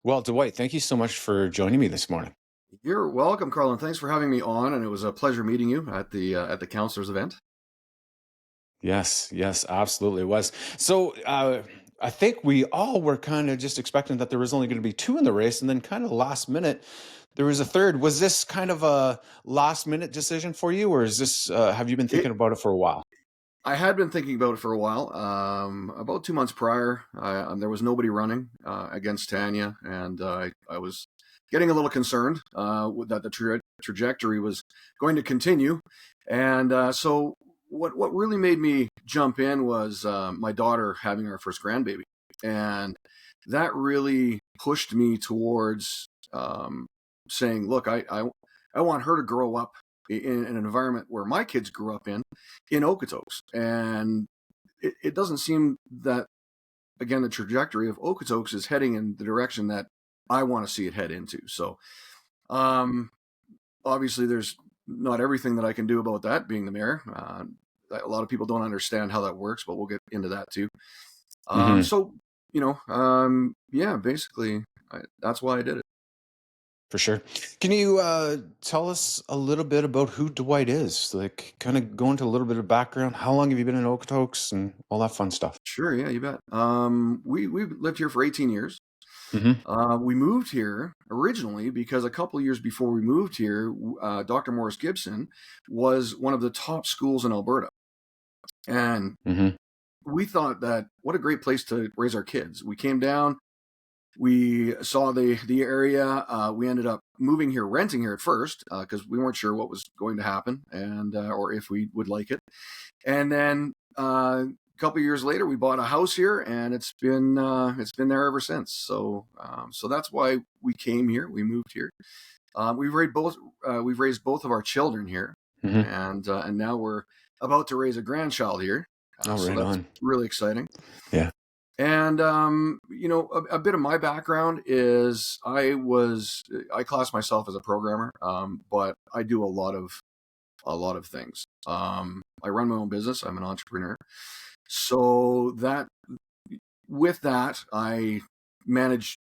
Well, Dwight, thank you so much for joining me this morning. You're welcome, Carlin. Thanks for having me on, and it was a pleasure meeting you at the counselors event. Yes, yes, absolutely it was. So I think we all were kind of just expecting that there was only going to be two in the race, and then kind of last minute there was a third. Was this kind of a last minute decision for you, or is this have you been It, thinking about it for a while? I had been thinking about it for a while. About 2 months prior, there was nobody running against Tanya, and I was getting a little concerned that the trajectory was going to continue. And so, what really made me jump in was my daughter having our first grandbaby, and that really pushed me towards saying, "Look, I want her to grow up in an environment where my kids grew up in Okotoks." And it doesn't seem that, again, the trajectory of Okotoks is heading in the direction that I want to see it head into. So, um, obviously, there's not everything that I can do about that being the mayor. A lot of people don't understand how that works, but we'll get into that too. Hmm. So, yeah, basically, that's why I did it. For sure. Can you tell us a little bit about who Dwight is? Like, kind of go into a little bit of background. How long have you been in Okotoks and all that fun stuff? Sure, yeah, you bet. We lived here for 18 years. Hmm. We moved here originally because a couple of years before we moved here, Dr. Morris Gibson was one of the top schools in Alberta. And Hmm. we thought that what a great place to raise our kids. We came down, we saw the area. We ended up moving here, renting here at first because we weren't sure what was going to happen and or if we would like it. And then a couple of years later, we bought a house here, and it's been there ever since. So that's why we came here. We moved here. We've raised both of our children here, Hmm. and now we're about to raise a grandchild here. Oh, So right that's on. really exciting. Yeah. And a bit of my background is I class myself as a programmer, but I do a lot of things. I run my own business. I'm an entrepreneur. So that with that, I manage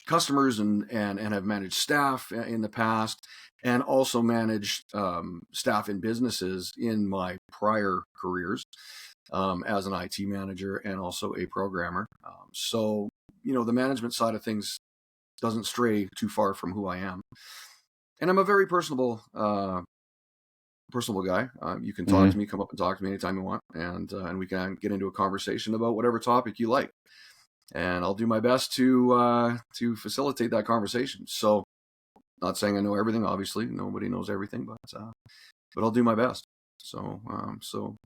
customers and have managed staff in the past, and also managed staff in businesses in my prior careers as an IT manager and also a programmer. So the management side of things doesn't stray too far from who I am, and I'm a very personable guy. You can talk to Hmm. me, come up and talk to me anytime you want, and we can get into a conversation about whatever topic you like. And I'll do my best to facilitate that conversation. So, not saying I know everything. Obviously, nobody knows everything, but I'll do my best. So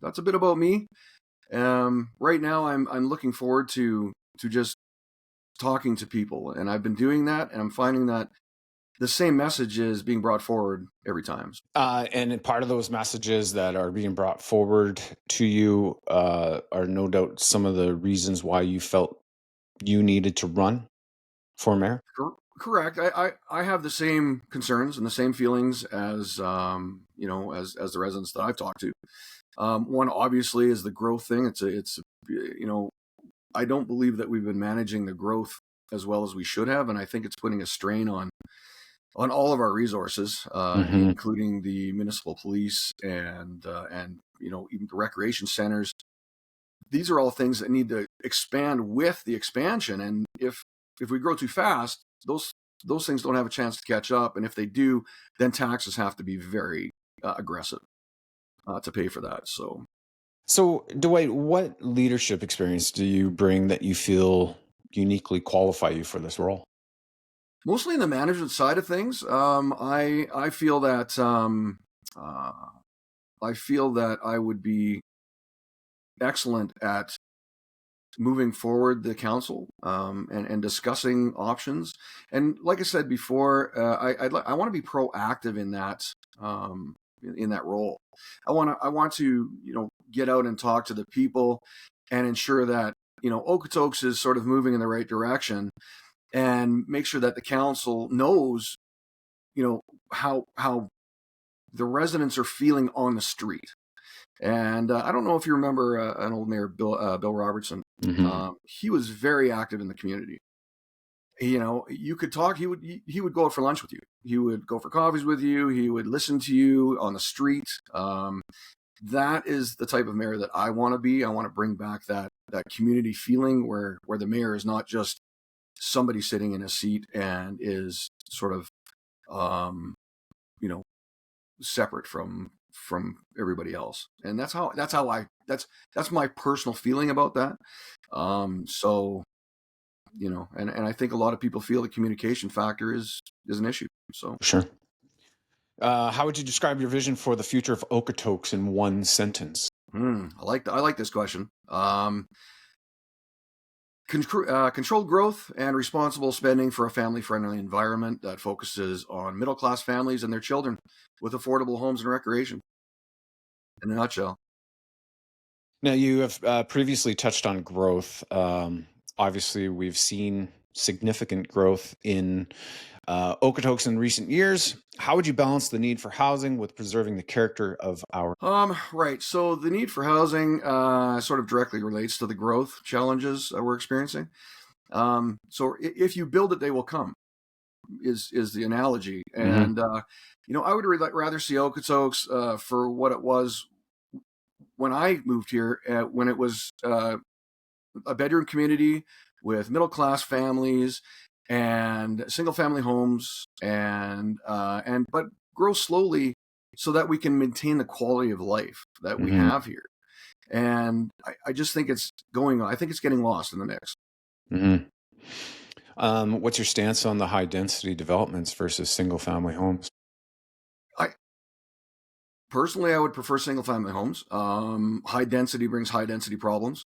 that's a bit about me. Right now, I'm looking forward to just talking to people, and I've been doing that, and I'm finding that the same message is being brought forward every time. And part of those messages that are being brought forward to you are no doubt some of the reasons why you felt you needed to run for mayor. Correct. I have the same concerns and the same feelings as the residents that I've talked to. One obviously is the growth thing. I don't believe that we've been managing the growth as well as we should have, and I think it's putting a strain on all of our resources, Hmm. including the municipal police and even the recreation centers. These are all things that need to expand with the expansion, and if we grow too fast, those things don't have a chance to catch up, and if they do, then taxes have to be very aggressive to pay for that. So So, Dwight, what leadership experience do you bring that you feel uniquely qualify you for this role? mostly in the management side of things, I feel that uh, I would be excellent at moving forward the council and discussing options. And like I said before, I want to be proactive in that role. I want to get out and talk to the people and ensure that Okotoks is sort of moving in the right direction, and make sure that the council knows how the residents are feeling on the street. And I don't know if you remember an old mayor, Bill Robertson. Hmm. He was very active in the community, you could talk. He would go out for lunch with you. He would go for coffees with you. He would listen to you on the street. That is the type of mayor that I want to be. I want to bring back that community feeling where the mayor is not just somebody sitting in a seat and is sort of um, you know separate from everybody else. And that's my personal feeling about that. So and I think a lot of people feel the communication factor is an issue. So Sure. How would you describe your vision for the future of Okotoks in one sentence? I like this question. Controlled growth and responsible spending for a family-friendly environment that focuses on middle-class families and their children with affordable homes and recreation. In a nutshell. Now, you have previously touched on growth. Obviously, we've seen significant growth in Okotoks in recent years. How would you balance the need for housing with preserving the character of our? Right. So the need for housing sort of directly relates to the growth challenges we're experiencing. So if you build it, they will come. Is the analogy, Mm-hmm. and I would rather see Okotoks for what it was when I moved here, when it was a bedroom community with middle class families and single family homes, and but grow slowly so that we can maintain the quality of life that we Mm-hmm. have here. And I just think I think it's getting lost in the mix. Mm-hmm. What's your stance on the high density developments versus single family homes? I Personally, I would prefer single family homes. High density brings high density problems.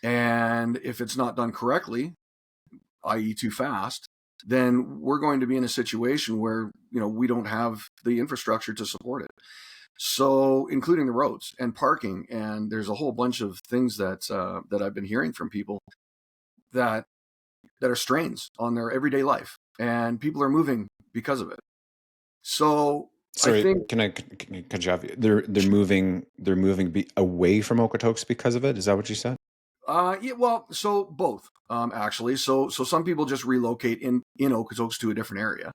And if it's not done correctly, i.e., too fast, then we're going to be in a situation where we don't have the infrastructure to support it. So, including the roads and parking, and there's a whole bunch of things that I've been hearing from people that are strains on their everyday life, and people are moving because of it. So, I Sorry, think, can I cut you off? They're moving away from Okotoks because of it. Is that what you said? yeah, well, so both, actually. So some people just relocate in Okotoks to a different area.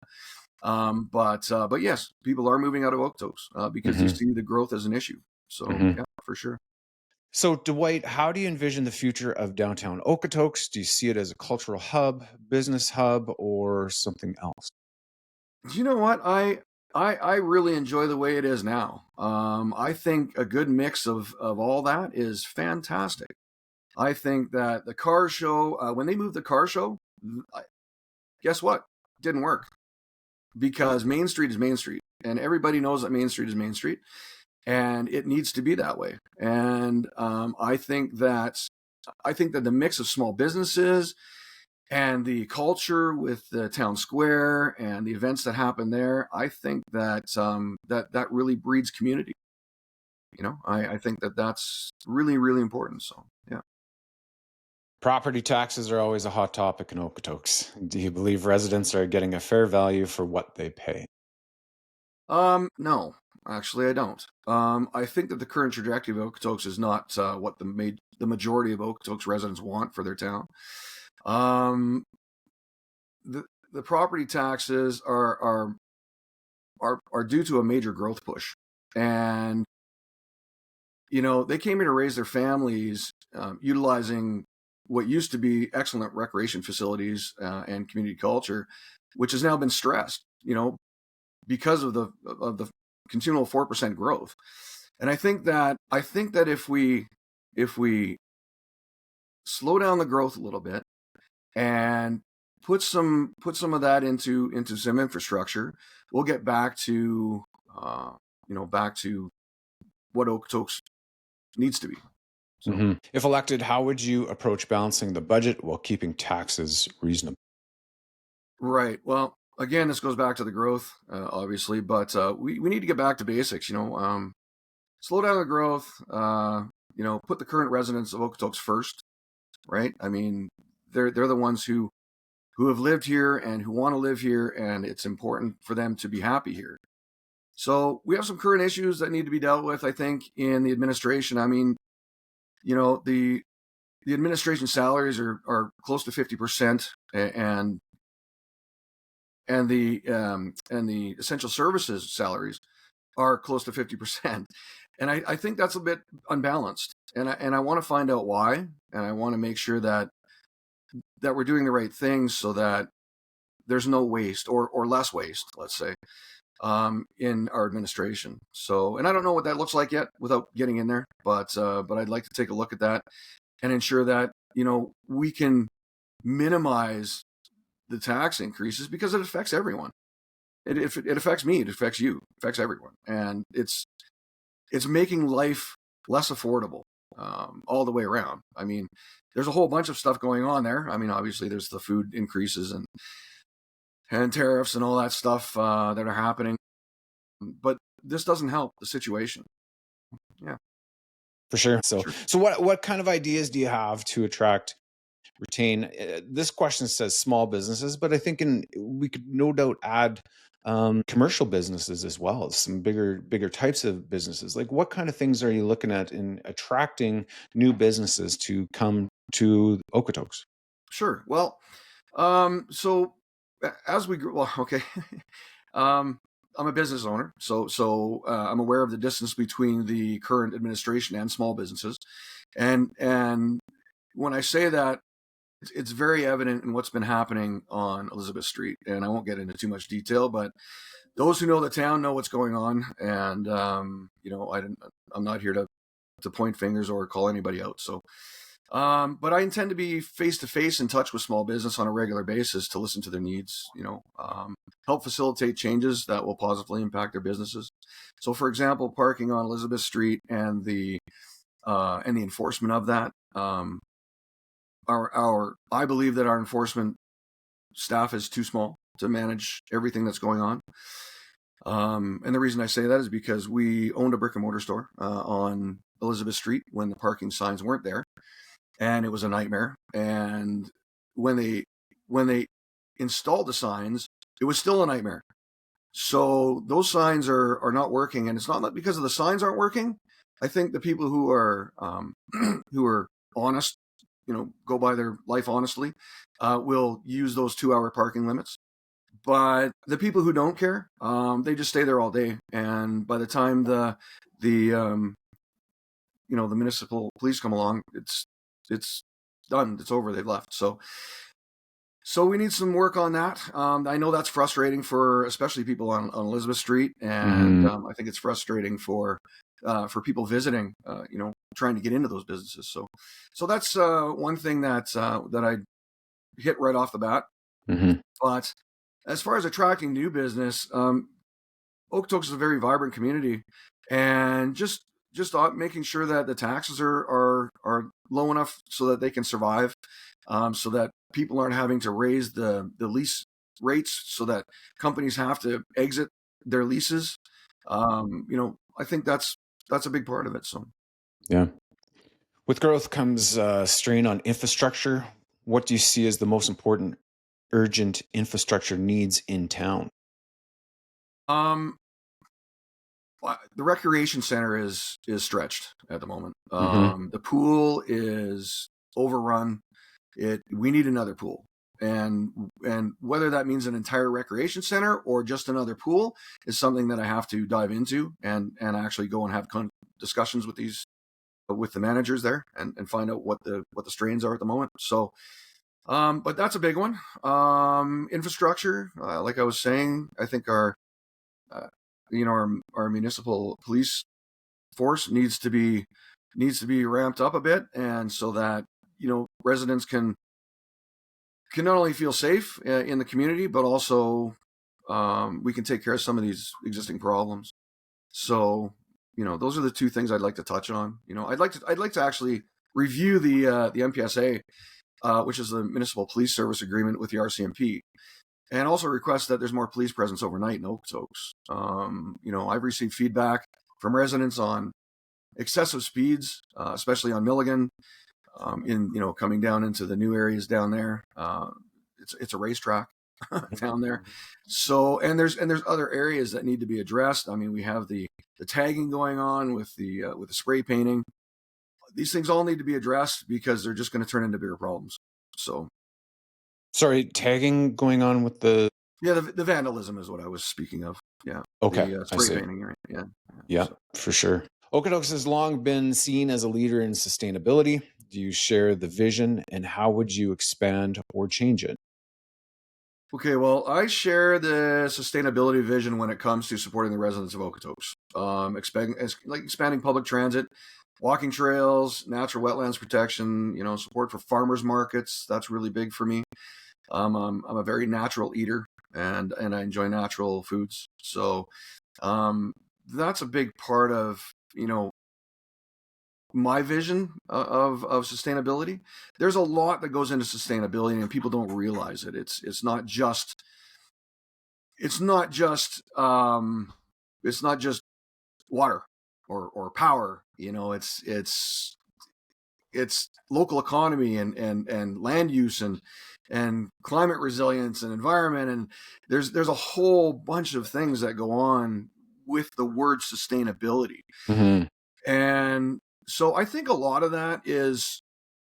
But yes, people are moving out of Okotoks because they Mm-hmm. see the growth as an issue. So Mm-hmm. yeah, for sure. So, Dwight, how do you envision the future of downtown Okotoks? Do you see it as a cultural hub, business hub, or something else? You know what? I really enjoy the way it is now. I think a good mix of all that is fantastic. I think that the car show, when they moved the car show, guess what? Didn't work because Main Street is Main Street, and everybody knows that Main Street is Main Street, and it needs to be that way. And I think that the mix of small businesses and the culture with the town square and the events that happen there, I think that really breeds community. I think that that's really, really important. So yeah. Property taxes are always a hot topic in Okotoks. Do you believe residents are getting a fair value for what they pay? No, actually, I don't. I think that the current trajectory of Okotoks is not what the majority of Okotoks residents want for their town. Um, the the property taxes are due to a major growth push, and they came here to raise their families, utilizing what used to be excellent recreation facilities and community culture, which has now been stressed, because of the continual 4% growth. And I think that if we slow down the growth a little bit and put some of that into some infrastructure, we'll get back to what Okotoks needs to be. So Hmm. If elected, how would you approach balancing the budget while keeping taxes reasonable? right. Well, again, this goes back to the growth, obviously, but we need to get back to basics. Slow down the growth. Put the current residents of Okotoks first. Right. I mean, they're the ones who have lived here and who want to live here, and it's important for them to be happy here. So we have some current issues that need to be dealt with, I think, in the administration. I mean, the administration salaries are close to 50%, and and the essential services salaries are close to 50%. And I think that's a bit unbalanced. And I want to find out why. And I want to make sure that we're doing the right things so that there's no waste or less waste, let's say, in our administration. So, and I don't know what that looks like yet without getting in there, but I'd like to take a look at that and ensure that, we can minimize the tax increases because it affects everyone. It affects me, it affects you, it affects everyone. And it's making life less affordable, all the way around. I mean, there's a whole bunch of stuff going on there. I mean, obviously there's the food increases and tariffs and all that stuff that are happening, but this doesn't help the situation. Yeah, For sure. So, sure. so what kind of ideas do you have to attract, retain? This question says small businesses, but I think we could no doubt add commercial businesses as well, some bigger types of businesses. Like, what kind of things are you looking at in attracting new businesses to come to Okotoks? Sure. Well, so as we grew, well, okay. um, I'm a business owner, so I'm aware of the distance between the current administration and small businesses, and when I say that, it's very evident in what's been happening on Elizabeth Street, and I won't get into too much detail, but those who know the town know what's going on, and I'm not here to point fingers or call anybody out. So, but I intend to be face to face in touch with small business on a regular basis to listen to their needs. Help facilitate changes that will positively impact their businesses. So, for example, parking on Elizabeth Street and the enforcement of that. I believe that our enforcement staff is too small to manage everything that's going on. And the reason I say that is because we owned a brick and mortar store on Elizabeth Street when the parking signs weren't there, and it was a nightmare. And when they installed the signs, it was still a nightmare. So those signs are not working, and it's not because of the signs aren't working. I think the people who are who are honest, go by their life honestly, will use those 2-hour parking limits. But the people who don't care, they just stay there all day. And by the time the municipal police come along, it's done. It's over. They've left. So we need some work on that. I know that's frustrating for especially people on Elizabeth Street, and Mhm. I think it's frustrating for people visiting, trying to get into those businesses. So that's one thing that I hit right off the bat. Mhm. But as far as attracting new business, Okotoks is a very vibrant community, and just making sure that the taxes are low enough so that they can survive, so that people aren't having to raise the lease rates, so that companies have to exit their leases. I think that's a big part of it. So. Yeah. With growth comes strain on infrastructure. What do you see as the most important urgent infrastructure needs in town? Um, the recreation center is stretched at the moment. Hmm. The pool is overrun. We need another pool, and whether that means an entire recreation center or just another pool is something that I have to dive into and actually go and have discussions with the managers there and find out what the strains are at the moment. So, but that's a big one. Infrastructure, like I was saying, I think uh, our municipal police force needs to be ramped up a bit, and so that residents can not only feel safe in the community, but also we can take care of some of these existing problems. So those are the two things I'd like to touch on. I'd like to actually review the MPSA, which is the Municipal Police Service Agreement with the RCMP, and also request that there's more police presence overnight in Okotoks. I've received feedback from residents on excessive speeds, especially on Milligan, in coming down into the new areas down there. It's a racetrack down there. So and there's other areas that need to be addressed. I mean, we have the tagging going on with the spray painting. These things all need to be addressed because they're just going to turn into bigger problems. So Sorry, tagging going on with the. Yeah, the vandalism is what I was speaking of. Yeah, Okay, the I spray see. painting, right? Yeah, yeah. Yeah, So. for sure. Okotoks has long been seen as a leader in sustainability. Do you share the vision, and how would you expand or change it? Okay, well, I share the sustainability vision when it comes to supporting the residents of Okotoks. Expanding public transit, walking trails, natural wetlands protection. Support for farmers markets. That's really big for me. I'm a very natural eater, and I enjoy natural foods. So that's a big part of my vision of sustainability. There's a lot that goes into sustainability, and people don't realize it. It's not just water or power. It's local economy and land use and climate resilience and environment, and there's a whole bunch of things that go on with the word sustainability. Hmm. And so I think a lot of that is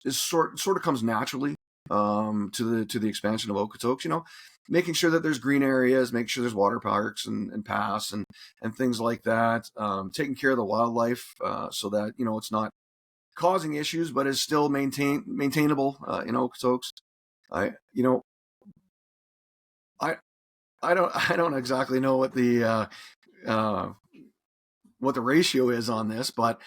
sort of comes naturally to the expansion of Okotoks. Making sure that there's green areas, making sure there's water parks and paths and things like that. Taking care of the wildlife so that it's not causing issues, but is still maintainable in Okotoks. I you know I I don't exactly know uh, what the ratio is on this, but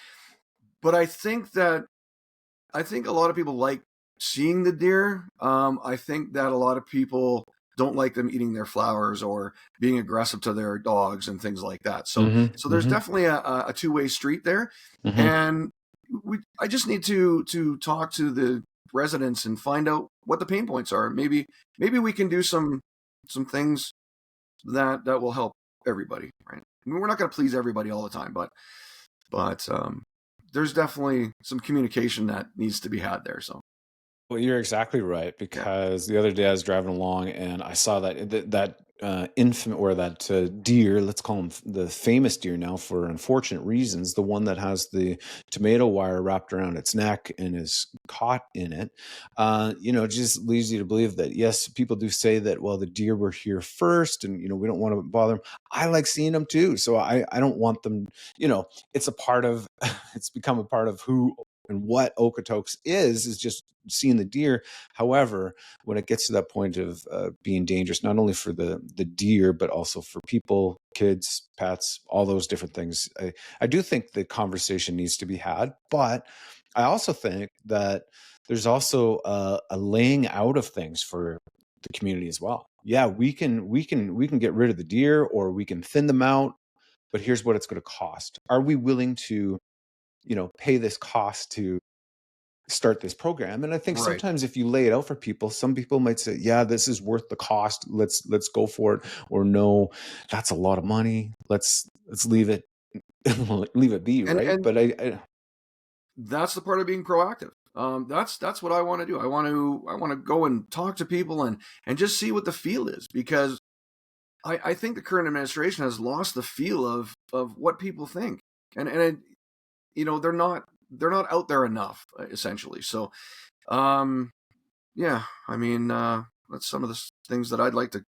I think a lot of people like seeing the deer. I think that a lot of people don't like them eating their flowers or being aggressive to their dogs and things like that. So, Hmm. so there's Hmm. definitely a two-way street there, Hmm. and I just need to talk to the residents and find out what the pain points are. Maybe we can do some things that will help everybody. Right? I mean, we're not going to please everybody all the time, but there's definitely some communication that needs to be had there. So Well, you're exactly right, yeah, because the other day I was driving along and I saw that infant, or that deer, let's call him the famous deer now for unfortunate reasons, the one that has the tomato wire wrapped around its neck and is caught in it. It just leads you to believe that, yes, people do say that, well, the deer were here first, and we don't want to bother them. I like seeing them too, so I don't want them. It's a part of it's become a part of who and what Okotoks is just seeing the deer. However, when it gets to that point of being dangerous, not only for the deer, but also for people, kids, pets, all those different things, I do think the conversation needs to be had. But I also think that there's also a laying out of things for the community as well. Yeah, we can get rid of the deer, or we can thin them out, but here's what it's going to cost. Are we willing to pay this cost to start this program? And I think right. sometimes if you lay it out for people, some people might say, yeah, this is worth the cost, let's go for it. Or no, that's a lot of money, let's leave it leave it be, And right? and But I that's the part of being proactive. That's what I want to do. I want to go and talk to people and just see what the feel is, because I think the current administration has lost the feel of what people think, and they're not out there enough, essentially. So um, yeah, I mean that's some of the things that I'd like to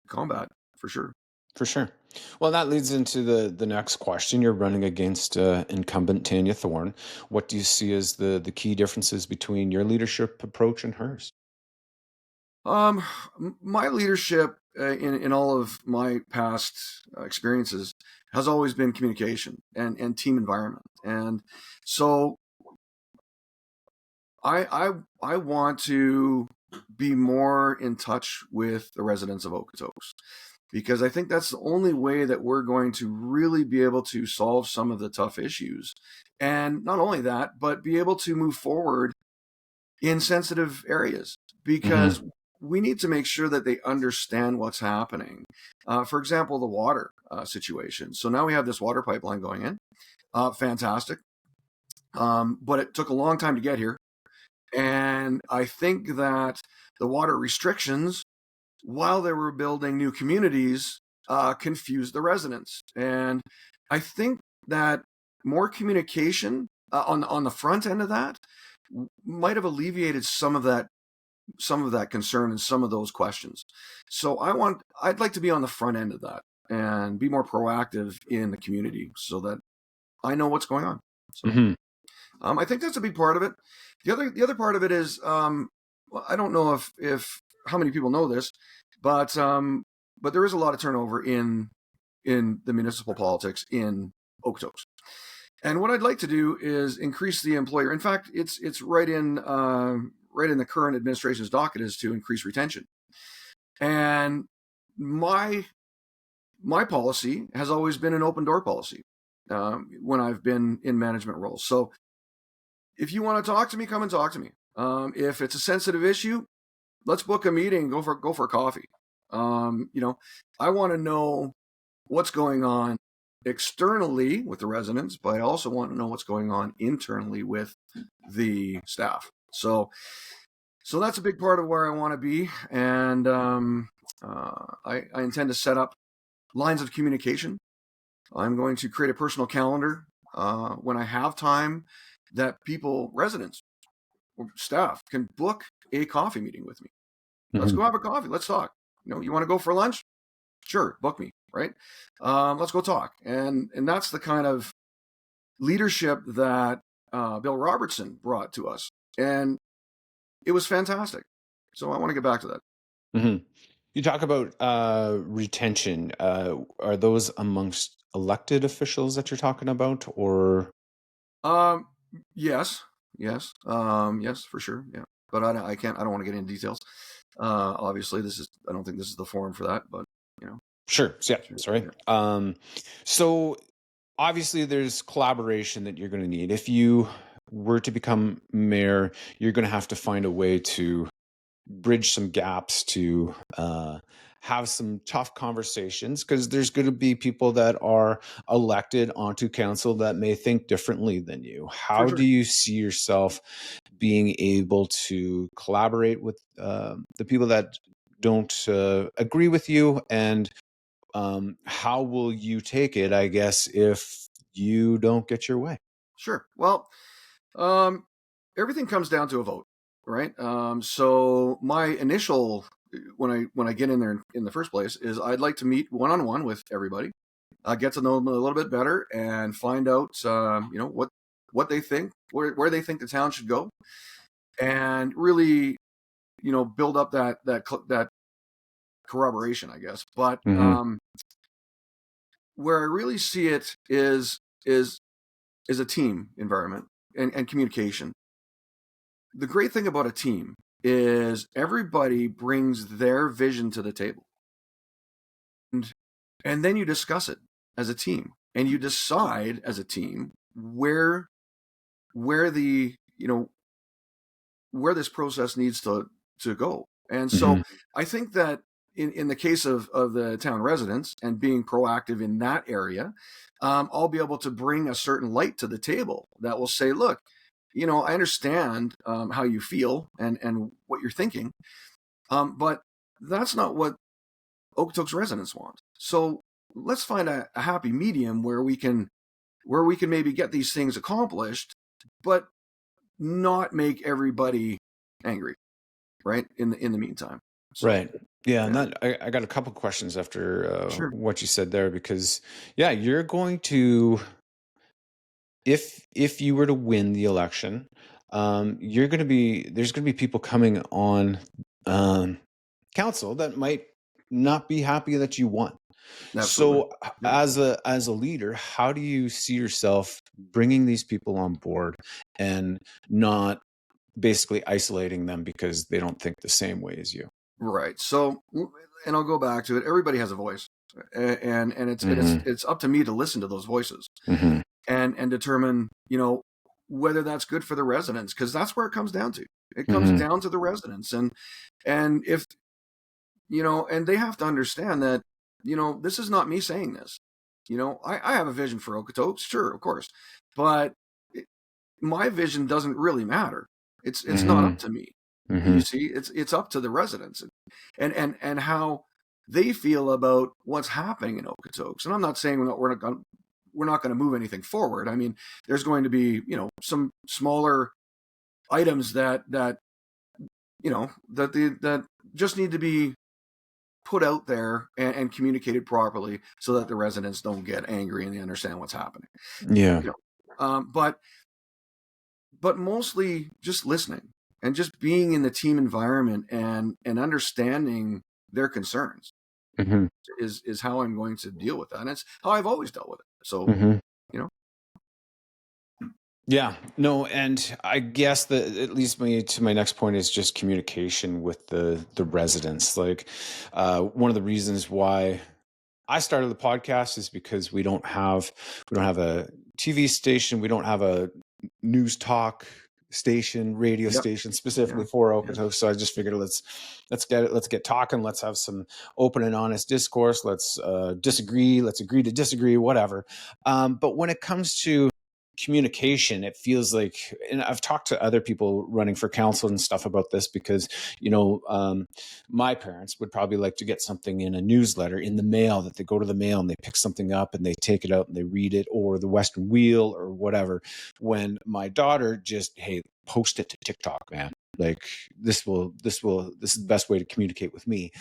combat for sure. For sure. Well, that leads into the next question. You're running against incumbent Tanya Thorne. What do you see as the key differences between your leadership approach and hers? Um, my leadership in all of my past experiences has always been communication and team environment, and so I want to be more in touch with the residents of Okotoks, because I think that's the only way that we're going to really be able to solve some of the tough issues, and not only that, but be able to move forward in sensitive areas, because Hmm. we need to make sure that they understand what's happening. For example, the water situation. So now we have this water pipeline going in. Fantastic. But it took a long time to get here. And I think that the water restrictions, while they were building new communities, confused the residents. And I think that more communication on the front end of that might have alleviated some of some of that concern and some of those questions. So I'd like to be on the front end of that and be more proactive in the community so that I know what's going on. So Hmm. I think that's a big part of it. The other part of it is well, I don't know if how many people know this, but there is a lot of turnover in the municipal politics in Okotoks. And what I'd like to do is increase the employer. In fact, it's right in the current administration's docket is to increase retention. And my policy has always been an open door policy when I've been in management roles. So if you want to talk to me, come and talk to me. If it's a sensitive issue, let's book a meeting. Go for a coffee. I want to know what's going on externally with the residents, but I also want to know what's going on internally with the staff. So that's a big part of where I want to be, and I intend to set up lines of communication. I'm going to create a personal calendar when I have time that residents, or staff can book a coffee meeting with me. Let's go have a coffee. Let's talk. You want to go for lunch? Sure, book me, right? Let's go talk. And that's the kind of leadership that Bill Robertson brought to us. And it was fantastic. So I want to get back to that. Hmm. You talk about retention. Are those amongst elected officials that you're talking about, or? Um, yes, yes, yes, for sure. Yeah. But I can't, I don't want to get into details. Obviously I don't think this is the forum for that, but Sure. Yeah. sure, Sorry. yeah. So obviously there's collaboration that you're going to need. If you were to become mayor, you're going to have to find a way to bridge some gaps, to have some tough conversations, because there's going to be people that are elected onto council that may think differently than you. For How do sure. you see yourself being able to collaborate with the people that don't agree with you, and how will you take it, I guess, if you don't get your way? Sure. Well, everything comes down to a vote, right? So my initial when I get in there in the first place is I'd like to meet one on one with everybody, get to know them a little bit better, and find out what they think, where they think the town should go, and really build up that corroboration, I guess. But Hmm. where I really see it is a team environment and communication. The great thing about a team is everybody brings their vision to the table, and then you discuss it as a team, and you decide as a team where the where this process needs to go. And so Hmm. I think that in the case of the town residents and being proactive in that area, I'll be able to bring a certain light to the table that will say, look, I understand how you feel and what you're thinking, but that's not what Okotoks residents want. So let's find a happy medium where we can maybe get these things accomplished, but not make everybody angry, right? In the meantime. So Right. Yeah, and yeah, that I got a couple questions after sure, what you said there, because yeah, you're going to, if you were to win the election, you're going to be there's going to be people coming on um, council that might not be happy that you won. absolutely. So Yeah. as a leader, how do you see yourself bringing these people on board and not basically isolating them because they don't think the same way as you? Right. So, and I'll go back to it. Everybody has a voice, and Hmm. it's up to me to listen to those voices Hmm. and determine whether that's good for the residents, because that's where it comes down to. It comes Hmm. down to the residents, and if and they have to understand that this is not me saying this. I have a vision for Okotoks, sure, of course, but it, my vision doesn't really matter. It's not Hmm. up to me. Hmm. You see, it's up to the residents and how they feel about what's happening in Okotoks. And I'm not saying we're not going to move anything forward. I mean, there's going to be some smaller items that that just need to be put out there and communicated properly so that the residents don't get angry and they understand what's happening. Yeah. You know, but mostly just listening and just being in the team environment and understanding their concerns Hmm. is how I'm going to deal with that. And it's how I've always dealt with it. So, Hmm. you know, Yeah, no, and I guess that it leads me to my next point is just communication with the residents. Like, one of the reasons why I started the podcast is because we don't have a TV station, we don't have a news talk station, radio yep, station yeah, specifically for yeah. Okotoks. So I just figured let's get talking. Let's have some open and honest discourse. Let's disagree. Let's agree to disagree. Whatever. But when it comes to communication, it feels like, and I've talked to other people running for council and stuff about this because my parents would probably like to get something in a newsletter in the mail, that they go to the mail and they pick something up and they take it out and they read it, or the Western Wheel or whatever. When my daughter just, hey, post it to TikTok, man. Like, this is the best way to communicate with me.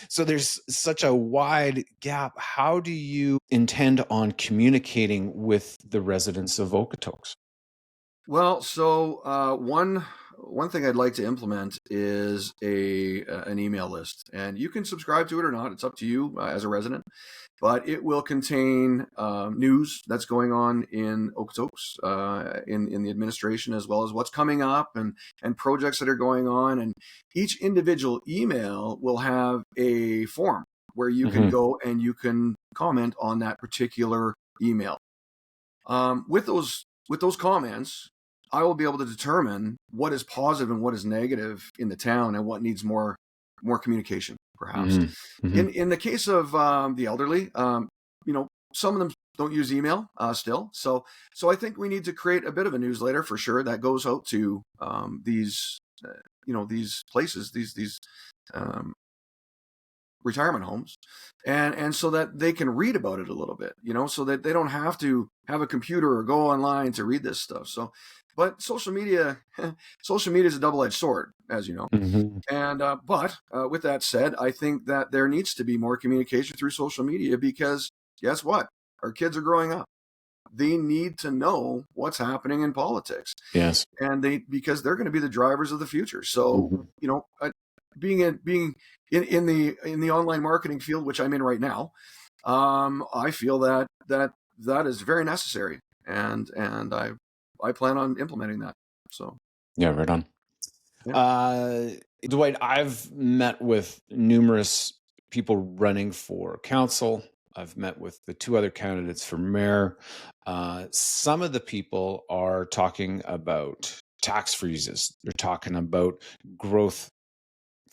So there's such a wide gap. How do you intend on communicating with the residents of Okotoks? Well, so one thing I'd like to implement is an email list, and you can subscribe to it or not. It's up to you as a resident, but it will contain news that's going on in Okotoks, in the administration, as well as what's coming up and projects that are going on. And each individual email will have a form where you can Hmm. go and you can comment on that particular email. With those comments, I will be able to determine what is positive and what is negative in the town and what needs more communication, perhaps. Hmm. Hmm. In the case of the elderly, some of them don't use email still, so I think we need to create a bit of a newsletter for sure that goes out to these places, these um, retirement homes, and so that they can read about it a little bit, so that they don't have to have a computer or go online to read this stuff. So, but social media, social media is a double-edged sword, as you know. Hmm. And but with that said, I think that there needs to be more communication through social media because guess what? Our kids are growing up. They need to know what's happening in politics, Yes. and because they're going to be the drivers of the future. So Hmm. being in the online marketing field, which I'm in right now, I feel that is very necessary, and I plan on implementing that. So Yeah, right on. yeah, Uh, Dwight, I've met with numerous people running for council. I've met with the two other candidates for mayor. Some of the people are talking about tax freezes. They're talking about growth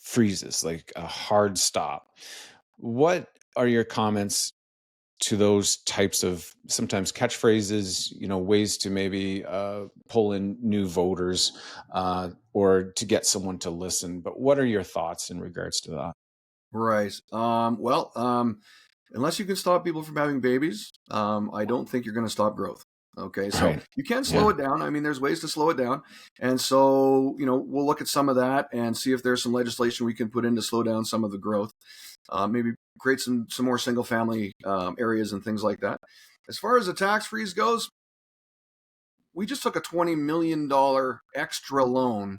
freezes, like a hard stop. What are your comments to those types of sometimes catchphrases, ways to maybe pull in new voters, or to get someone to listen? But what are your thoughts in regards to that? right. Unless you can stop people from having babies, I don't think you're going to stop growth. Okay, so Right. you can slow Yeah. it down. I mean, there's ways to slow it down, and so we'll look at some of that and see if there's some legislation we can put in to slow down some of the growth. Maybe create some more single family areas and things like that. As far as the tax freeze goes, we just took a $20 million extra loan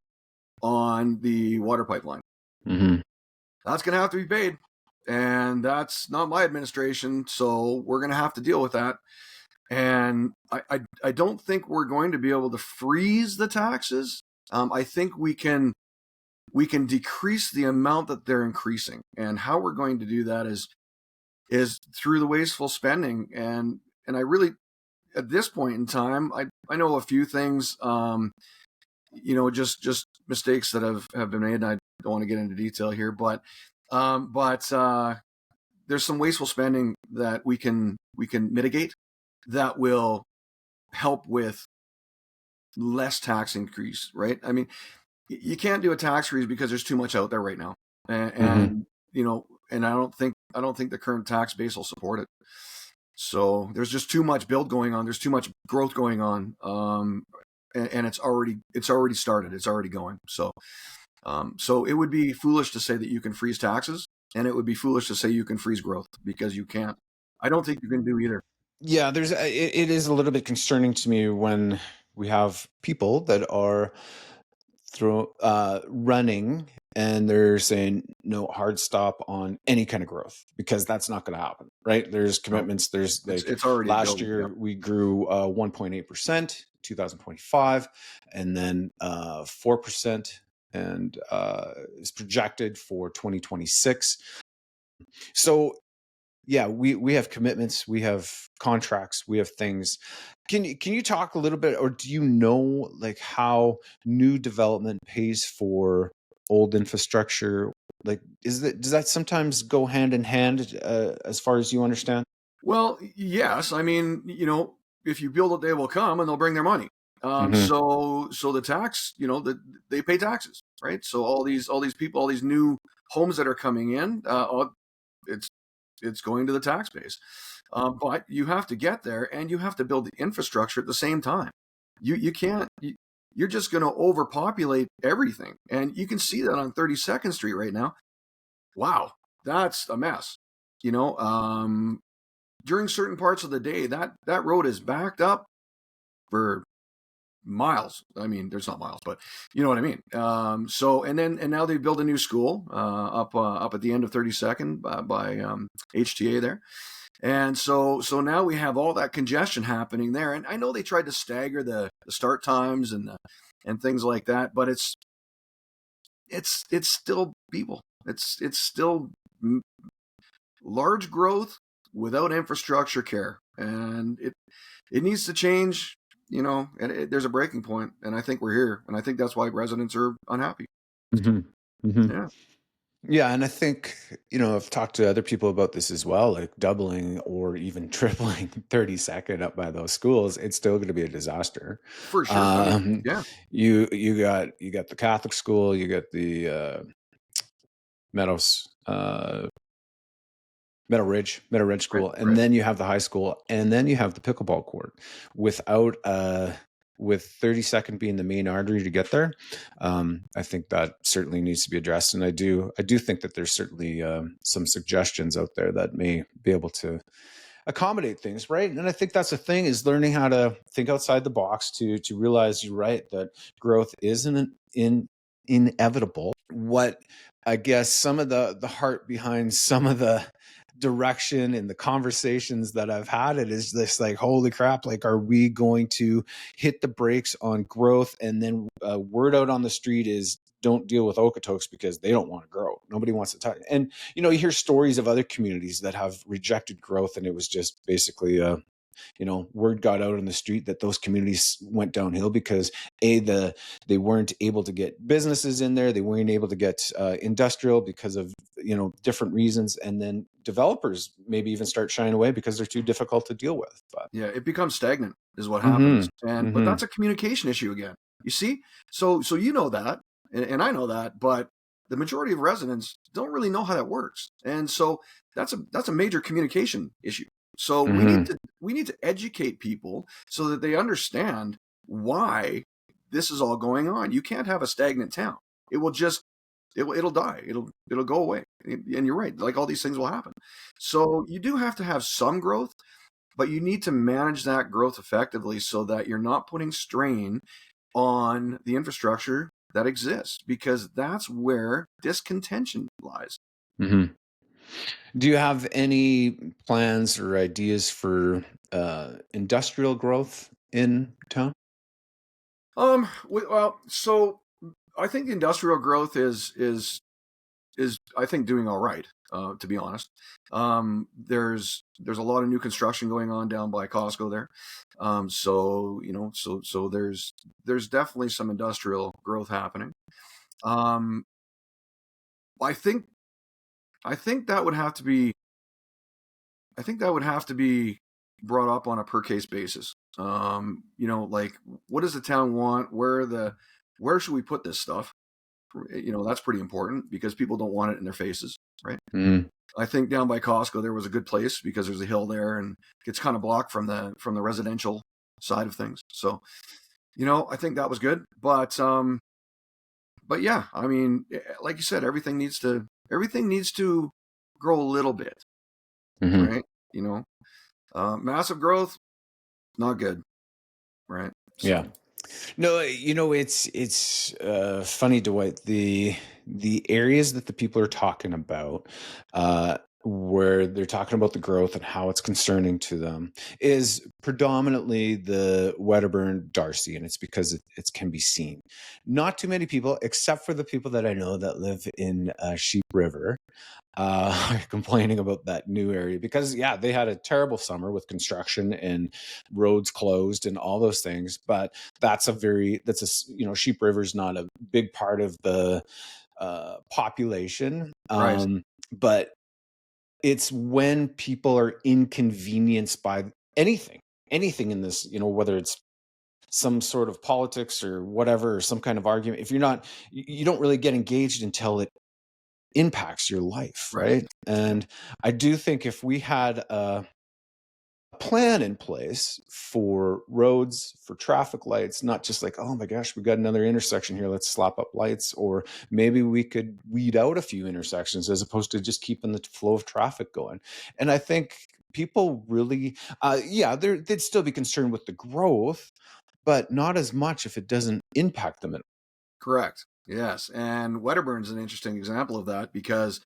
on the water pipeline. Hmm. That's going to have to be paid. And that's not my administration. So we're going to have to deal with that. And I don't think we're going to be able to freeze the taxes. I think we can decrease the amount that they're increasing. And how we're going to do that is through the wasteful spending. And I really, at this point in time, I know a few things, just mistakes that have been made. And I don't want to get into detail here, but there's some wasteful spending that we can mitigate that will help with less tax increase, right? I mean, you can't do a tax freeze because there's too much out there right now, and, Hmm. and and I don't think the current tax base will support it. So there's just too much build going on. There's too much growth going on, and it's already started. It's already going. So So it would be foolish to say that you can freeze taxes, and it would be foolish to say you can freeze growth, because you can't. I don't think you can do either. Yeah, it is a little bit concerning to me when we have people that are running and they're saying no hard stop on any kind of growth because that's not going to happen, right? There's No, commitments. There's like it's already a last building. Yeah. year we grew 1.8% 2025, and then 4%, and is projected for 2026. So yeah, we have commitments, we have contracts, we have things. Can you talk a little bit, or do you know like how new development pays for old infrastructure? Like, does that sometimes go hand in hand, as far as you understand? Well, yes. I mean, if you build it, they will come and they'll bring their money. Hmm. So the tax, they pay taxes, right? So all these people, all these new homes that are coming in, it's it's going to the tax base. But you have to get there, and you have to build the infrastructure at the same time. You can't. You're just going to overpopulate everything, and you can see that on 32nd Street right now. Wow, that's a mess. You know, during certain parts of the day, that road is backed up for miles. I mean, there's not miles, but you know what I mean. And now they built a new school up at the end of 32nd by HTA there. And so now we have all that congestion happening there. And I know they tried to stagger the start times and things like that, but it's still people. It's still large growth without infrastructure care, and it needs to change. And there's a breaking point, and I think we're here, and I think that's why residents are unhappy. Hmm. Hmm. Yeah, Yeah, and I think, I've talked to other people about this as well, like doubling or even tripling 32nd up by those schools, it's still going to be a disaster. for sure. I mean, Um, yeah, you got the Catholic school, you got the Meadows Meadow Ridge right, School, and right. then you have the high school, and then you have the pickleball court. Without with 32nd being the main artery to get there, I think that certainly needs to be addressed. And I do think that there's certainly some suggestions out there that may be able to accommodate things, right? And I think that's the thing, is learning how to think outside the box to realize you're right, that growth isn't inevitable. What I guess some of the heart behind some of the direction and the conversations that I've had, it is this like, holy crap, like, are we going to hit the brakes on growth? And then word out on the street is, don't deal with Okotoks because they don't want to grow. Nobody wants to touch. And you hear stories of other communities that have rejected growth, and it was just basically word got out on the street that those communities went downhill because they weren't able to get businesses in there, they weren't able to get industrial because of different reasons, and then developers maybe even start shying away because they're too difficult to deal with. But Yeah, it becomes stagnant is what mm-hmm, happens, but mm-hmm, that's a communication issue again. You see, so you know that, and I know that, but the majority of residents don't really know how that works, and so that's a major communication issue. So we need mm-hmm, to educate people so that they understand why this is all going on. You can't have a stagnant town. It will just it'll die. It'll go away. And you're right, like all these things will happen. So you do have to have some growth, but you need to manage that growth effectively so that you're not putting strain on the infrastructure that exists, because that's where discontention lies. mm-hmm. Do you have any plans or ideas for industrial growth in town? Well, so I think industrial growth is I think doing all right. To be honest, there's a lot of new construction going on down by Costco there. So there's definitely some industrial growth happening. Um, I think I think that would have to be I think that would have to be brought up on a per case basis. Like, what does the town want? Where should we put this stuff? That's pretty important because people don't want it in their faces, right? Mm, I think down by Costco there was a good place because there's a hill there and it's kind of blocked from the residential side of things. So I think that was good. But but yeah, I mean, like you said, everything needs to grow a little bit, Hmm. right? You know, massive growth, not good, right? Yeah. So No, it's funny, Dwight. The areas that the people are talking about, where they're talking about the growth and how it's concerning to them, is predominantly the Wedderburn Darcy, and it's because it can be seen. Not too many people, except for the people that I know that live in Sheep River, are complaining about that new area because yeah, they had a terrible summer with construction and roads closed and all those things. But Sheep River's not a big part of the population, right, but it's when people are inconvenienced by anything, anything in this, whether it's some sort of politics or whatever, or some kind of argument. If you're not, you don't really get engaged until it impacts your life, right, right? And I do think if we had a plan in place for roads, for traffic lights, not just like, oh my gosh, we got another intersection here, let's slap up lights, or maybe we could weed out a few intersections as opposed to just keeping the flow of traffic going. And I think people really, yeah, they'd still be concerned with the growth, but not as much if it doesn't impact them at correct. Yes, and Wedderburn's an interesting example of that because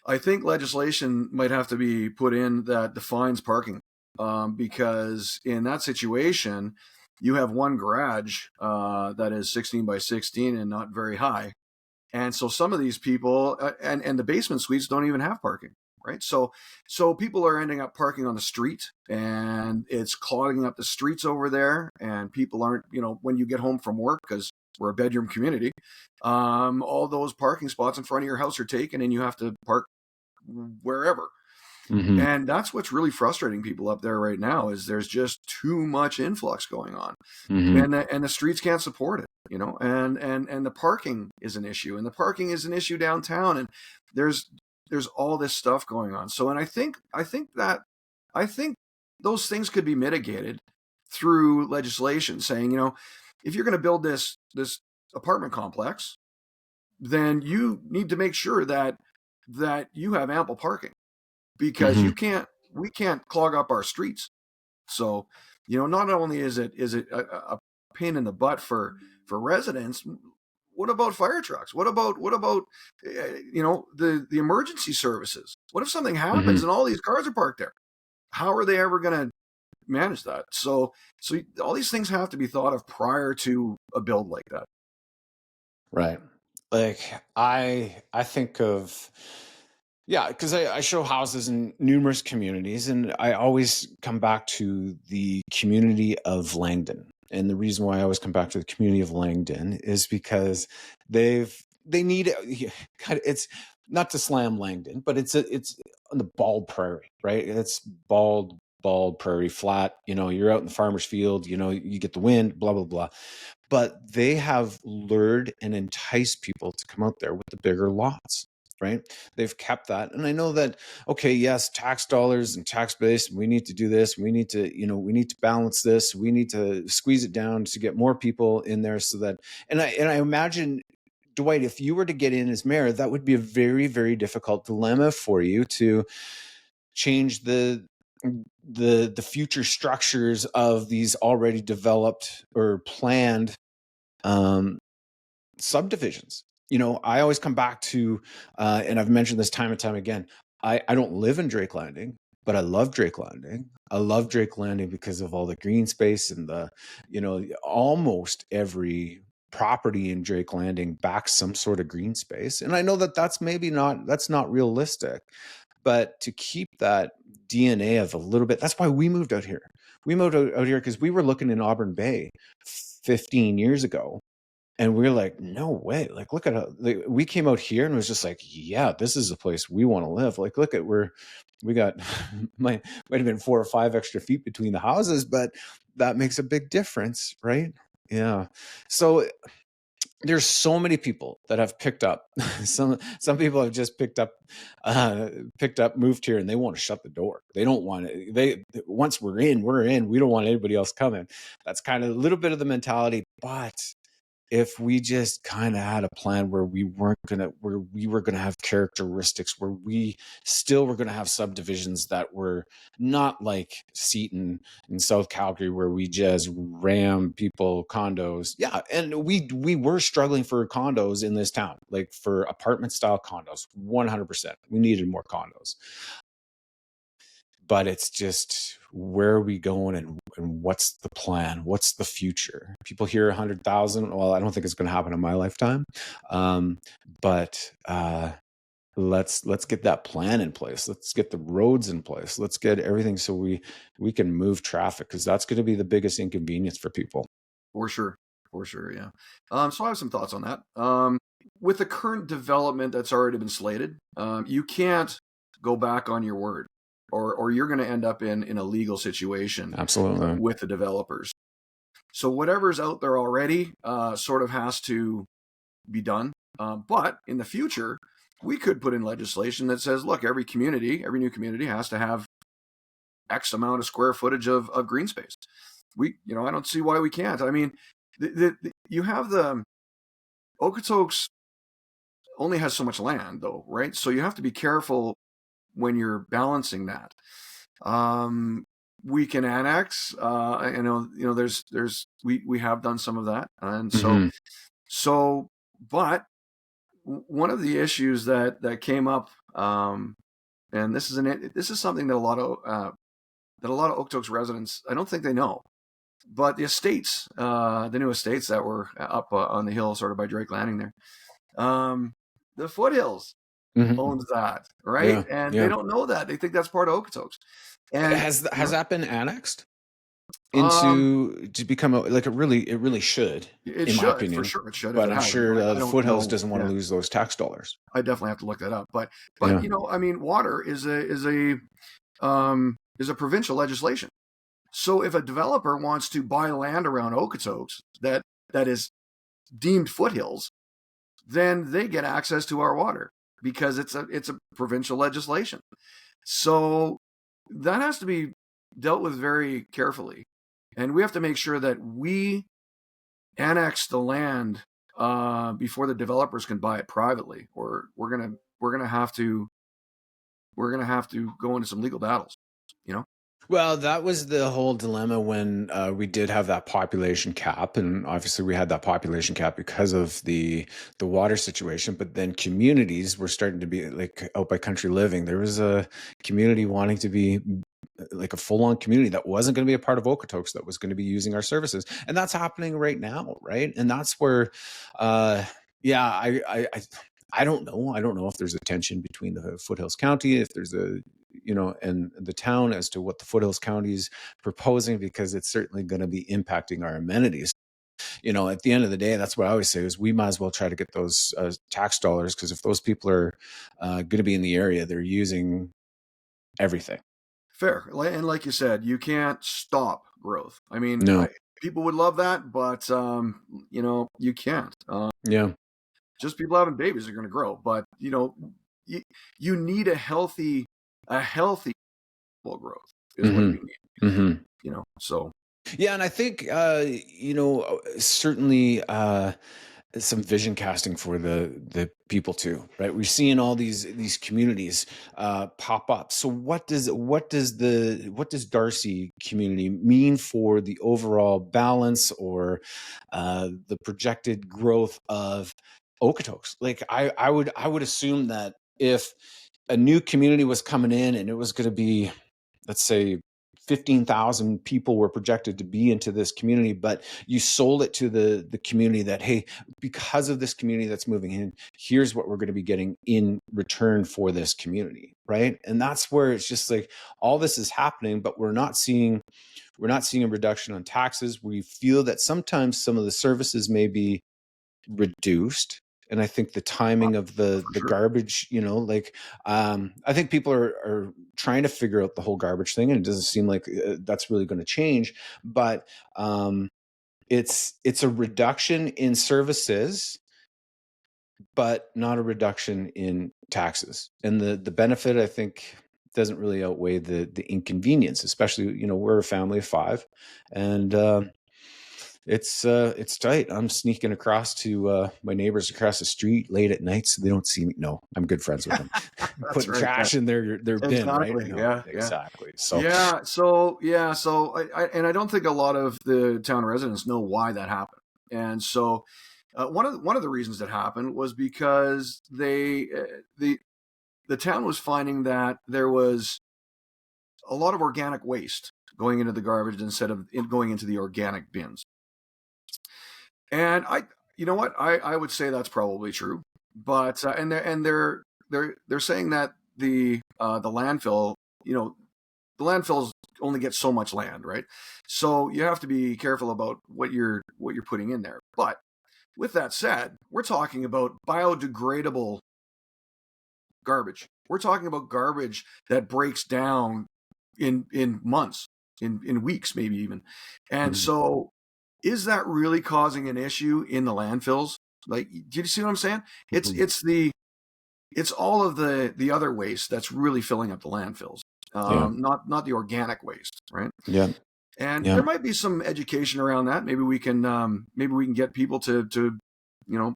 I think legislation might have to be put in that defines parking, because in that situation, you have one garage that is 16 by 16 and not very high, and so some of these people, and the basement suites don't even have parking, right? So people are ending up parking on the street, and it's clogging up the streets over there, and people aren't, when you get home from work, because we're a bedroom community, all those parking spots in front of your house are taken, and you have to park wherever. hmm And that's what's really frustrating people up there right now is there's just too much influx going on, hmm and the streets can't support it, and the parking is an issue, and the parking is an issue downtown, and there's there's all this stuff going on. So, and I think those things could be mitigated through legislation saying, if you're going to build this apartment complex, then you need to make sure that you have ample parking, because hmm we can't clog up our streets. So, not only is it a pain in the butt for residents, what about fire trucks? What about the emergency services? What if something happens hmm and all these cars are parked there? How are they ever going to manage that? So all these things have to be thought of prior to a build like that. Right. Like I think of, yeah, because I show houses in numerous communities, and I always come back to the community of Langdon. And the reason why I always come back to the community of Langdon is because they need it's not to slam Langdon, but it's on the bald prairie, right? It's bald prairie, flat. You're out in the farmer's field. You get the wind, blah blah blah, but they have lured and enticed people to come out there with the bigger lots, right? They've kept that. And I know that, okay, yes, tax dollars and tax base, we need to do this. We need to balance this. We need to squeeze it down to get more people in there so that, and I imagine, Dwight, if you were to get in as mayor, that would be a very, very difficult dilemma for you to change the future structures of these already developed or planned um, subdivisions. I always come back to, and I've mentioned this time and time again. I don't live in Drake Landing, but I love Drake Landing. I love Drake Landing because of all the green space and almost every property in Drake Landing backs some sort of green space. And I know that that's not realistic, but to keep that DNA of a little bit, that's why we moved out here. We moved out here because we were looking in Auburn Bay 15 years ago, and we are like, no way. Like, look at how we came out here and was just like, yeah, this is a place we want to live. Like, look at we got might have been 4 or 5 extra feet between the houses, but that makes a big difference, right? Yeah. So there's so many people that have picked up. Some people have just moved here, and they want to shut the door. They don't want it. Once we're in, we're in. We don't want anybody else coming. That's kind of a little bit of the mentality, but if we just kind of had a plan where we were gonna have characteristics where we still were gonna have subdivisions that were not like Seton in South Calgary, where we just ram people condos. Yeah, and we were struggling for condos in this town, like for apartment style condos, 100%. We needed more condos. But it's just, where are we going, and what's the plan? What's the future? People hear 100,000. Well, I don't think it's going to happen in my lifetime. But let's get that plan in place. Let's get the roads in place. Let's get everything so we can move traffic, because that's going to be the biggest inconvenience for people. For sure. For sure, yeah. So I have some thoughts on that. With the current development that's already been slated, you can't go back on your word, or you're going to end up in a legal situation Absolutely. with the developers. So whatever's out there already sort of has to be done. But in the future, we could put in legislation that says, look, every new community has to have X amount of square footage of green space. I don't see why we can't. I mean, you have the Okotoks only has so much land, though, right? So you have to be careful when you're balancing that. We can annex. We have done some of that, and but one of the issues that came up, and this is something that a lot of Okotoks residents, I don't think they know. But the estates, the new estates that were up on the hill, sort of by Drake Landing there, the Foothills owns that, right? Yeah, And they yeah. don't know that. They think that's part of Okotoks. And Has that been annexed um, to become it really should, it in my should, for opinion. sure, it should if But it I'm hasn't. sure I the don't Foothills know. doesn't want to Yeah, lose those tax dollars. I definitely have to look that up. But Yeah. I mean, water is a provincial legislation. So if a developer wants to buy land around Okotoks that is deemed foothills, then they get access to our water because it's a provincial legislation. So that has to be dealt with very carefully, and we have to make sure that we annex the land before the developers can buy it privately, or we're gonna have to go into some legal battles. You know. Well, that was the whole dilemma when we did have that population cap, and obviously we had that population cap because of the water situation. But then communities were starting to be like out by Country Living. There was a community wanting to be like a full-on community that wasn't going to be a part of Okotoks, that was going to be using our services, and that's happening right now, right? And that's where, yeah, I don't know. I don't know if there's a tension between the Foothills County, if there's and the town, as to what the Foothills County is proposing, because it's certainly going to be impacting our amenities. At the end of the day, that's what I always say, is we might as well try to get those tax dollars, because if those people are going to be in the area, they're using everything. Fair. And like you said, you can't stop growth. I mean, No. people would love that, but you can't. Yeah. Just people having babies are going to grow, but you need a healthy growth is what you need. So yeah, and I think certainly some vision casting for the people too, right? We're seeing all these communities pop up. So what does Darcy community mean for the overall balance, or the projected growth of Okotoks? Like I would assume that if a new community was coming in and it was going to be, let's say, 15,000 people were projected to be into this community, but you sold it to the community that, hey, because of this community that's moving in, here's what we're going to be getting in return for this community, right? And that's where it's just like, all this is happening, but we're not seeing a reduction on taxes. We feel that sometimes some of the services may be reduced, and I think the timing of the sure. garbage, I think people are trying to figure out the whole garbage thing, and it doesn't seem like that's really going to change. But it's a reduction in services, but not a reduction in taxes. And the benefit, I think, doesn't really outweigh the inconvenience. Especially, we're a family of 5, and It's tight. I'm sneaking across to my neighbors across the street late at night so they don't see me. No, I'm good friends with them. That's Putting right. Yeah. trash in their bin, right? Exactly. No, Yeah. Yeah. exactly. So, Yeah. So yeah. So I don't think a lot of the town residents know why that happened. And so one of the reasons that happened was because the town was finding that there was a lot of organic waste going into the garbage instead of it going into the organic bins. And you know what, I would say that's probably true, but they're saying that the landfill, you know, the landfills only get so much land, right? So you have to be careful about what you're putting in there. But with that said, we're talking about biodegradable garbage. We're talking about garbage that breaks down in months, in weeks, maybe even. And mhm, so, is that really causing an issue in the landfills? Like, do you see what I'm saying? It's mhm. it's the it's all of the other waste that's really filling up the landfills, Yeah, not the organic waste, right? yeah, And yeah. there might be some education around that. Maybe we can get people to you know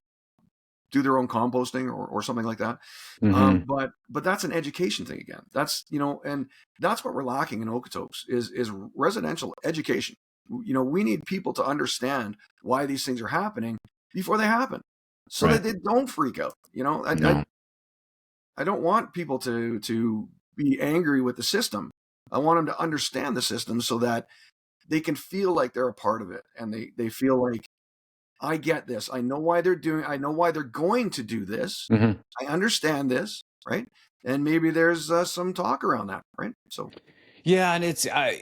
do their own composting or something like that. Hmm. But that's an education thing again. And that's what we're lacking in Okotoks is residential education. We need people to understand why these things are happening before they happen, so that Right. they don't freak out. No. I don't want people to be angry with the system. I want them to understand the system so that they can feel like they're a part of it, and they feel like, I get this. I know why they're going to do this. Hmm. I understand this, right? And maybe there's some talk around that, right? So Yeah, and it's I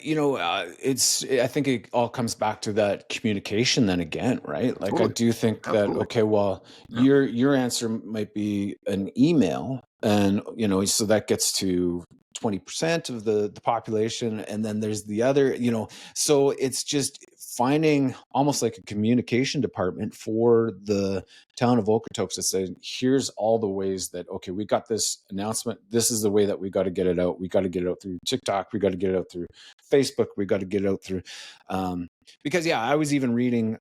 think it all comes back to that communication then again, right? Like I totally, do think that absolutely, okay, well, yeah, your answer might be an email, and so that gets to 20% of the population, and then there's the other, so it's just finding almost like a communication department for the town of Okotoks to say, here's all the ways that, okay, we got this announcement. This is the way that we got to get it out. We got to get it out through TikTok. We got to get it out through Facebook. We got to get it out through, because yeah, I was even reading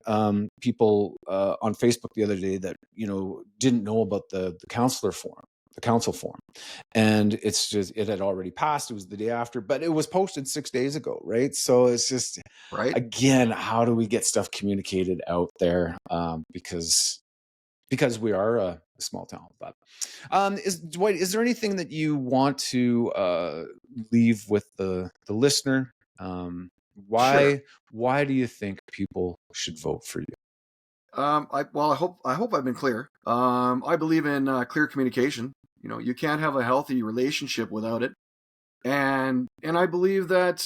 people on Facebook the other day that, didn't know about the counselor forum, the council forum. And it's just, it had already passed. It was the day after, but it was posted 6 days ago. Right. So it's just, right. again, how do we get stuff communicated out there? Because we are a small town. But Dwight, is there anything that you want to leave with the listener? Sure. Why do you think people should vote for you? I hope I've been clear. I believe in clear communication. You can't have a healthy relationship without it, and I believe that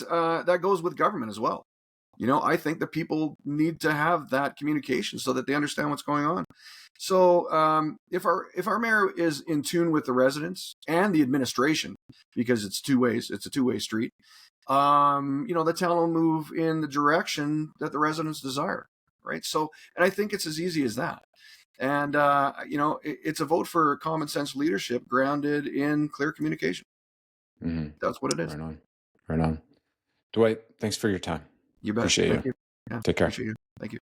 that goes with government as well. I think that people need to have that communication so that they understand what's going on. So if our mayor is in tune with the residents and the administration, because it's a two-way street, the town will move in the direction that the residents desire, right? So, and I think it's as easy as that. And it's a vote for common sense leadership grounded in clear communication. Hmm. That's what it is. Right on, right on. Dwight, thanks for your time. You bet. Appreciate you. Thank you. Yeah, Take care. appreciate you. Thank you.